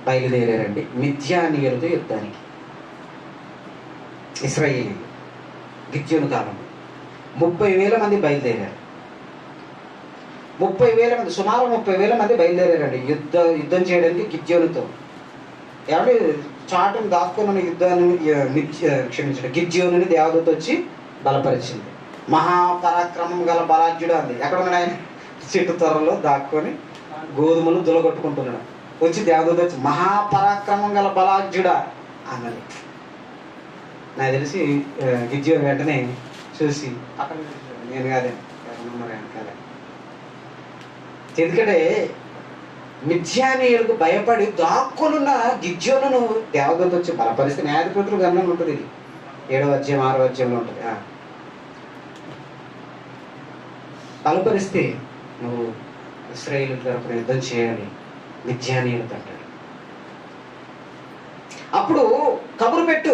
బయలుదేరారండి మిద్యానీయులతో యుద్ధానికి. ఇశ్రాయేలీయులు గిద్యోను కాలంలో 30,000 మంది బయలుదేరారు. 30,000 మంది, సుమారు 30,000 మంది బయలుదేరారండి యుద్ధం చేయడానికి గిద్యోనుతో. ఏమంటే చాటును దాక్కున్న యుద్ధాన్ని క్షమించండి, గిద్యోనుని దేవదూత వచ్చి బలపరిచింది. మహాపరాక్రమం గల బలాఢ్యుడు అంది. ఎక్కడ ఉన్నాడు ఆయన? చెట్టు త్వరలో దాక్కొని గోధుమలు దులగొట్టుకుంటున్నాడు. వచ్చి దేవదూత వచ్చి మహాపరాక్రమం గల బలాఢ్యుడా అన్నది. నాకు తెలిసి గిద్యోను వెంటనే చూసి అక్కడ నేను కాదే కాదే, ఎందుకంటే మిద్యానీయులకు భయపడి దాక్కునున్న గిద్యోనును దేవదూత వచ్చి బలపరిస్తే న్యాయాధిపతులు గమనం ఉంటుంది. ఇది 7వ అధ్యాయం 6వ అధ్యాయంలో ఉంటుంది. బలపరిస్తే నువ్వు ఇశ్రాయేలు తరపున యుద్ధం చేయాలి మిద్యానీయులతో అంటాడు. అప్పుడు కబురు పెట్టు,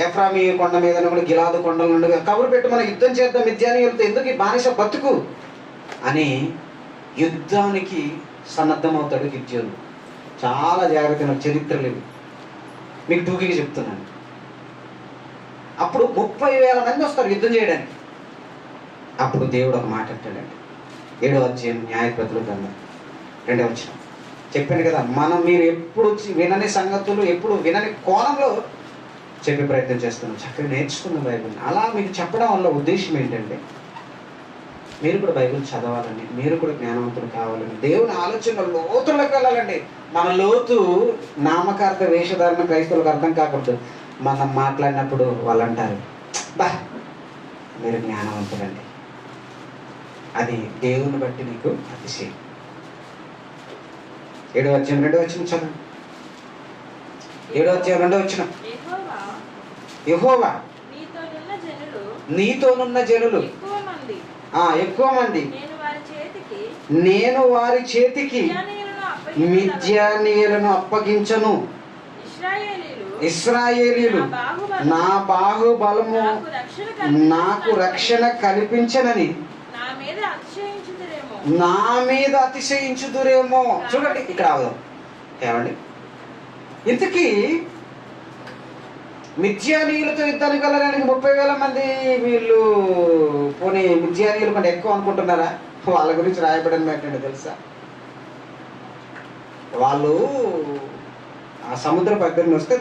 ఎఫ్రామీ కొండ మీద కూడా గిలాదు కొండల నుండి కబురు పెట్టు, మనం యుద్ధం చేద్దాం మిద్యానీయులతో, ఎందుకు బానిస బతుకు అని యుద్ధానికి సన్నద్ధమవుతాడు గిద్యోను. చాలా జాగ్రత్తగా చరిత్రలు ఇవి మీకు టూకీగా చెప్తున్నాను. అప్పుడు 30,000 మంది వస్తారు యుద్ధం చేయడానికి. అప్పుడు దేవుడు ఒక మాట అంటాడండి. 7వ అధ్యాయం న్యాయాధిపతుల గ్రంథం 2వ వచనం. చెప్పాను కదా, మీరు ఎప్పుడు వినని సంగతులు, ఎప్పుడు వినని కోణంలో చెప్పే ప్రయత్నం చేస్తున్నాం. చక్కగా నేర్చుకున్న బైబిల్ని అలా మీకు చెప్పడం వల్ల ఉద్దేశం ఏంటంటే మీరు కూడా బైబిల్ చదవాలని, మీరు కూడా జ్ఞానవంతులు కావాలని, దేవుని ఆలోచన లోతులకు వెళ్ళాలండి. మన లోతు నామకార్థ వేషధారణ క్రైస్తవులకు అర్థం కాకూడదు. మనం మాట్లాడినప్పుడు వాళ్ళు అంటారు, బా మీరు జ్ఞానవంతులండి. అది దేవుని బట్టి నీకు అతిశయం. 7వ అధ్యాయం 2వ వచనం చదువు. 7వ అధ్యాయం 2వ వచనం. యెహోవా నీతోనున్న జనులు ఎక్కువ మంది, నేను వారి చేతికి మిద్యానీయులను అప్పగించను. ఇశ్రాయేలీయులు నా బాహుబలము నాకు రక్షణ కల్పించనని నా మీద అతిశయించుదురేమో. చూడండి ఇక్కడ అవుదాం. ఏమండి, ఇంతకీ మిద్యానీయులతో యుద్ధానికి వెళ్ళడానికి 30,000 మంది వీళ్ళు పోనీ మిద్యానీయుల కంటే ఎక్కువ అనుకుంటున్నారా? వాళ్ళ గురించి రాయబడిన ఏంటంటే తెలుసా? వాళ్ళు ఆ సముద్ర పక్కన వస్తే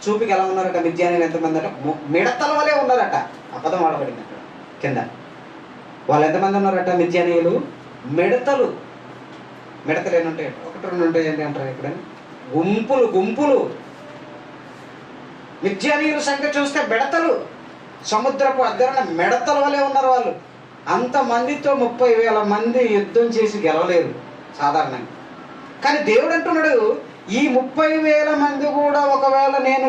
చూపుకి ఎలా ఉన్నారట మిద్యానీయులు ఎంతమంది అట? మిడతల వలె ఉన్నారట. అబద్ధం వాడబడింది అక్కడ కింద. వాళ్ళు ఎంతమంది ఉన్నారట మిద్యానీయులు? మిడతలు ఏమంటాయి? 1 2 ఉంటాయి ఏంటి అంటారు ఇక్కడ? గుంపులు. మిద్యానీయుల సంఖ్య చూస్తే మిడతలు, సముద్రపు అద్దరణ మిడతల వలె ఉన్నారు వాళ్ళు. అంతమందితో 30,000 మంది యుద్ధం చేసి గెలవలేరు సాధారణంగా. కానీ దేవుడు అంటున్నాడు, ఈ 30,000 మంది కూడా ఒకవేళ నేను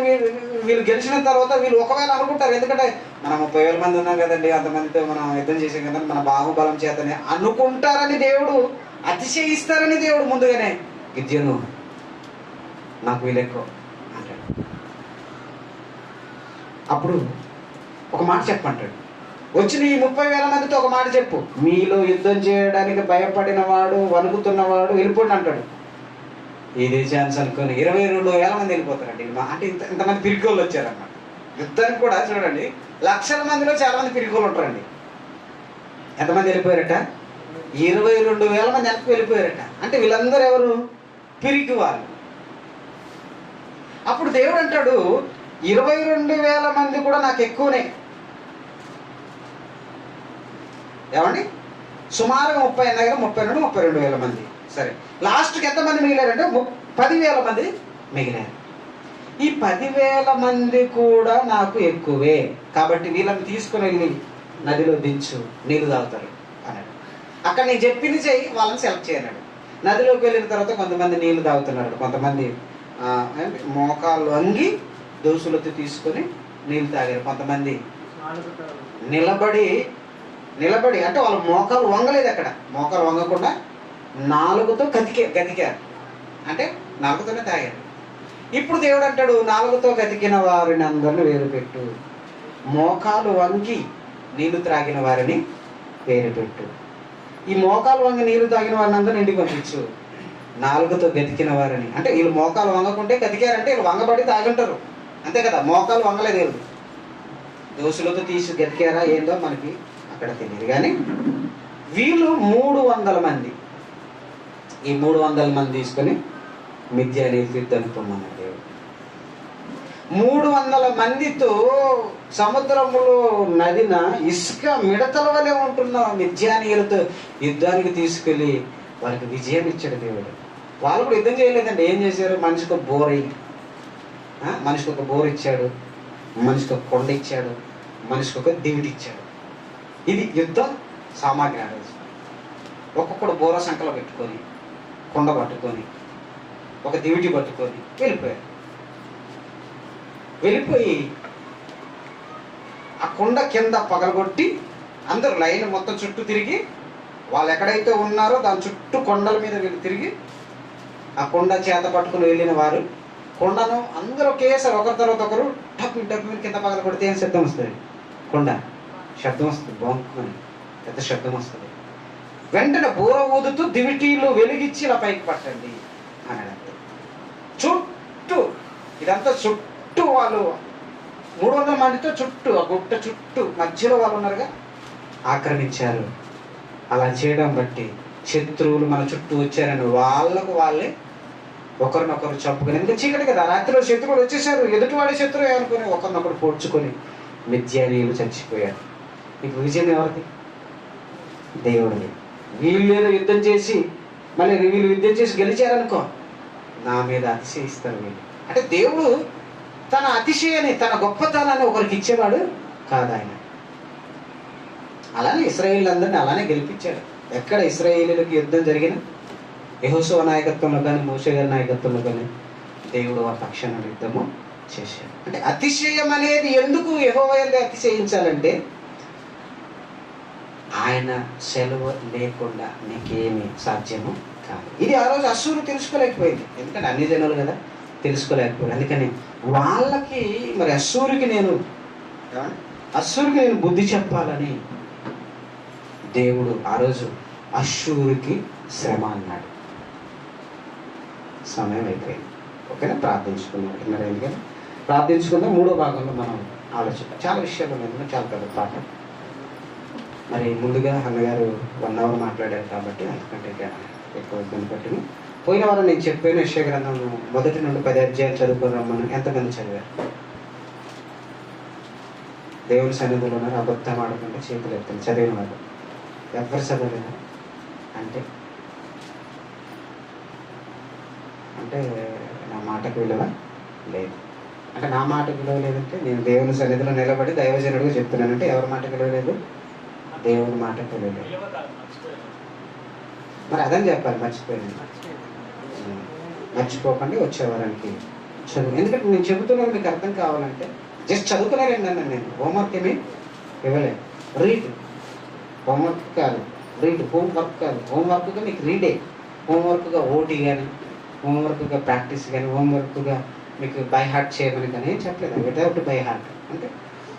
వీళ్ళు గెలిచిన తర్వాత వీళ్ళు ఒకవేళ అనుకుంటారు, ఎందుకంటే మనం 30,000 మంది ఉన్నాం కదండి, అంతమందితో మనం యుద్ధం చేసాం కదండి, మన బాహుబలం చేతనే అనుకుంటారని దేవుడు, అతిశయిస్తారని దేవుడు ముందుగానే గిద్యోను నాకు వీళ్ళు ఎక్కువ అంటాడు. అప్పుడు ఒక మాట చెప్పంటాడు, వచ్చిన ఈ 30,000 మందితో ఒక మాట చెప్పు, మీలో యుద్ధం చేయడానికి భయపడిన వాడు, వణుకుతున్నవాడు వెళ్ళిపోండి అంటాడు. ఇదే ఛాన్స్ అనుకొని 22,000 మంది వెళ్ళిపోతారండి. అంటే ఇంతమంది పిరికోళ్ళు వచ్చారన్నమాట యుద్ధానికి కూడా. చూడండి, లక్షల మందిలో చాలా మంది పిరికోళ్ళు ఉంటారండి. ఎంతమంది వెళ్ళిపోయారట? 22,000 మంది వెనక్కి వెళ్ళిపోయారట. అంటే వీళ్ళందరూ ఎవరు? పిరికి వాళ్ళు. అప్పుడు దేవుడు అంటాడు, 22,000 మంది కూడా నాకు ఎక్కువనే. ఏమండి, సుమారుగా 30 దగ్గర 32,000 మంది. సరే, లాస్ట్కి ఎంతమంది మిగిలారంటే 10,000 మంది మిగిలారు. ఈ 10,000 మంది కూడా నాకు ఎక్కువే, కాబట్టి వీళ్ళని తీసుకుని వెళ్ళి నదిలో దించు, నీళ్ళు తాగుతారు అన్నాడు. అక్కడ నేను చెప్పింది చెయ్యి, వాళ్ళని సెలెక్ట్ చేయన్నాడు. నదిలోకి వెళ్ళిన తర్వాత కొంతమంది నీళ్లు తాగుతున్నారు, కొంతమంది మోకాళ్ళు అంగి దోసులతో తీసుకొని నీళ్ళు తాగారు. కొంతమంది నిలబడి నిలబడి అంటే వాళ్ళ మోకాలు వంగలేదు, అక్కడ మోకాలు వంగకుండా నాలుగుతో గతికారు, అంటే నాలుగుతోనే తాగారు. ఇప్పుడు దేవుడు అంటాడు, నాలుగుతో గతికిన వారిని అందరిని వేరు పెట్టు, మోకాలు వంగి నీళ్లు త్రాగిన వారిని వేరు పెట్టు. ఈ మోకాలు వంగి నీళ్లు తాగిన వారిని అందరిని ఇంటికి పంపించు, నాలుగుతో గతికిన వారిని, అంటే వీళ్ళు మోకాలు వంగకుంటే గతికారంటే వీళ్ళు వంగబడి తాగుంటారు అంతే కదా. మోకాలు వంగలేదు, వీళ్ళు దోశలతో తీసి గతికారా ఏందో మనకి అక్కడ తెలియదు. కానీ వీళ్ళు 300 మంది, ఈ 300 మంది తీసుకొని మిద్యానీయులకు యుద్ధానికి పొమ్మన్నాడు దేవుడు. 300 మందితో సముద్రంలో నదిన ఇసుక మిడతల వలె ఉంటున్న మిద్యానీయులతో యుద్ధానికి తీసుకెళ్ళి వారికి విజయం ఇచ్చాడు దేవుడు. వాళ్ళు కూడా యుద్ధం చేయలేదండి. ఏం చేశారు? మనిషికి ఒక బోర్ ఇచ్చాడు, మనిషికి ఒక కొండ ఇచ్చాడు, మనిషికి ఒక దివిటి ఇచ్చాడు. ఇది యుద్ధ సామాగ్రి. ఆలోచన ఒక్కొక్కడు బోర సంకలో పెట్టుకొని, కొండ పట్టుకొని, ఒక దివిటి పట్టుకొని వెళ్ళిపోయి ఆ కొండ కింద పగలగొట్టి అందరూ లైన్ మొత్తం చుట్టూ తిరిగి, వాళ్ళు ఎక్కడైతే ఉన్నారో దాని చుట్టూ కొండల మీద వీళ్ళు తిరిగి ఆ కొండ చేత పట్టుకుని వెళ్ళిన వారు కొండను అందరూ ఒకేసారి ఒకరి తర్వాత ఒకరు డబ్బు కింద పగల కొడితే ఏం శబ్దం వస్తుంది? కొండ శబ్దం వస్తుంది, బాగుంటుంది, పెద్ద శబ్దం వస్తుంది. వెంటనే బూర ఊదుతూ దివిటీలు వెలిగించి ఇలా పైకి పట్టండి అని. చుట్టూ ఇదంతా చుట్టూ వాళ్ళు 300 మందితో చుట్టూ ఆ గుట్ట చుట్టూ మధ్యలో వాళ్ళు ఉన్నారుగా ఆక్రమించారు. అలా చేయడం బట్టి శత్రువులు మన చుట్టూ వచ్చారని వాళ్ళకు వాళ్ళే ఒకరినొకరు చంపుకొని, ఎందుకంటే చీకటి కదా, రాత్రిలో శత్రువులు వచ్చేసారు, ఎదుటివాడే శత్రువు అనుకుని ఒకరినొకరు పోడ్చుకొని మిద్యానీయులు చచ్చిపోయారు. ఇప్పుడు విజయం ఎవరిది? దేవుడిది. వీళ్ళు ఏదో యుద్ధం చేసి మళ్ళీ వీళ్ళు యుద్ధం చేసి గెలిచారనుకో, నా మీద అతిశయిస్తారు వీళ్ళు. అంటే దేవుడు తన అతిశయాన్ని, తన గొప్పతనాన్ని ఒకరికి ఇచ్చేవాడు కాదు ఆయన. అలానే ఇశ్రాయేలీలందరినీ అలానే గెలిపించాడు. ఎక్కడ ఇశ్రాయేలీలకు యుద్ధం జరిగిన యెహోషువ నాయకత్వంలో కానీ, మోషే గారి నాయకత్వంలో కానీ దేవుడు ఆ పక్షాన యుద్ధము చేశాడు. అంటే అతిశయం అనేది ఎందుకు యెహోవా యందు అతిశయించాలంటే, ఆయన సెలవు లేకుండా నీకేమీ సాధ్యము కాదు. ఇది ఆ రోజు అశ్షూరు తెలుసుకోలేకపోయింది, ఎందుకంటే అన్ని జనాలు కదా, తెలుసుకోలేకపోయింది. అందుకని వాళ్ళకి మరి అశ్షూరుకి నేను బుద్ధి చెప్పాలని దేవుడు ఆ రోజు అశ్షూరుకి శ్రమ అన్నాడు. సమయం అయిపోయింది. ఓకేనా? ప్రార్థించుకున్నాం. మరి ఎందుకని ప్రార్థించుకుందాం. 3వ భాగంలో మనం ఆలోచిద్దాం. చాలా విషయాలు ఉన్నాయి, చాలా పెద్ద పాట. మరి ముందుగా అన్నగారు 1 అవర్ మాట్లాడారు కాబట్టి అంతకంటే ఎక్కువ ఇబ్బంది పట్టింది. పోయిన వారం నేను చెప్పాను, యెషయా గ్రంథం 1 నుండి 10 అధ్యాయాలు చదువుకొని రమ్మని. ఎంతమంది చదివారు? దేవుని సన్నిధిలో ఉన్నారు, అబద్ధం ఆడకుండా చేతులు ఎత్తాను. చదివిన వాళ్ళు ఎవరు చదవలేదు అంటే నా మాటకు విలువ లేదు. అంటే నా మాటకు విలువ లేదంటే నేను దేవుని సన్నిధిలో నిలబడి దైవజనుడిగా చెప్తున్నానంటే ఎవరి మాటకు విలువ లేదు? దేవుని మాటకు విలువ లేదు. మరి అదని చెప్పాలి, మర్చిపోకండి వచ్చేవారానికి చదువు. ఎందుకంటే నేను చెబుతున్నాను మీకు అర్థం కావాలంటే జస్ట్ చదువుకున్నారండి అన్న. నేను హోంవర్క్ ఏమీ ఇవ్వలేదు. రీడ్, హోంవర్క్ కాదు, రీడ్. హోంవర్క్ కాదు, హోంవర్క్గా మీకు రీడే. హోంవర్క్గా ఓటీ కానీ, హోంవర్క్గా ప్రాక్టీస్ కానీ, హోంవర్క్గా మీకు బై హార్ట్ చేయమని కానీ ఏం చెప్పలేదు. వితౌట్ బై హార్ట్ అంటే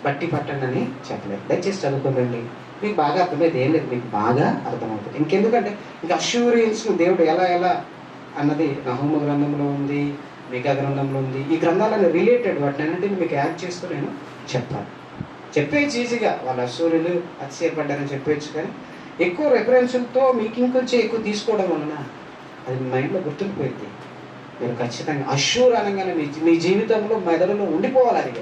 బట్టి పట్టండి అని చెప్పలేదు. దయచేసి చదువుకోండి, మీకు బాగా అర్థమైతే ఏం లేదు, మీకు బాగా అర్థమవుతుంది. ఇంకెందుకంటే ఇంకా అష్యూరియన్స్ దేవుడు ఎలా అన్నది నహూము గ్రంథంలో ఉంది, మీకా గ్రంథంలో ఉంది. ఈ గ్రంథాలను రిలేటెడ్ వాటిని అన్నింటినీ మీకు యాడ్ చేస్తూ నేను చెప్పాలి. చెప్పేయచ్చు ఈజీగా, వాళ్ళ అశ్షూరులు అతిశయపడ్డారని చెప్పేయచ్చు. కానీ ఎక్కువ రెఫరెన్స్లతో మీకు ఇంకొంచెం ఎక్కువ తీసుకోవడం వలన అది మీ మైండ్లో గుర్తుండిపోయింది. మీరు ఖచ్చితంగా అశ్షూర్ అనగానే మీ జీవితంలో మెదడులో ఉండిపోవాలి. అది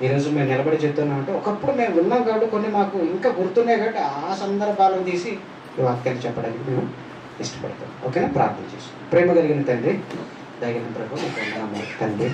ఈరోజు మేము నిలబడి చెప్తున్నామంటే ఒకప్పుడు మేము విన్నాం కాబట్టి కొన్ని మాకు ఇంకా గుర్తున్నాయి కాబట్టి ఆ సందర్భాలను తీసి ఈ వాక్యాన్ని చెప్పడానికి మేము ఇష్టపడతాం. ఓకేనా? ప్రార్థన చేస్తాం. ప్రేమ కలిగిన తండ్రి, దగిన ప్రభు తండ్రి,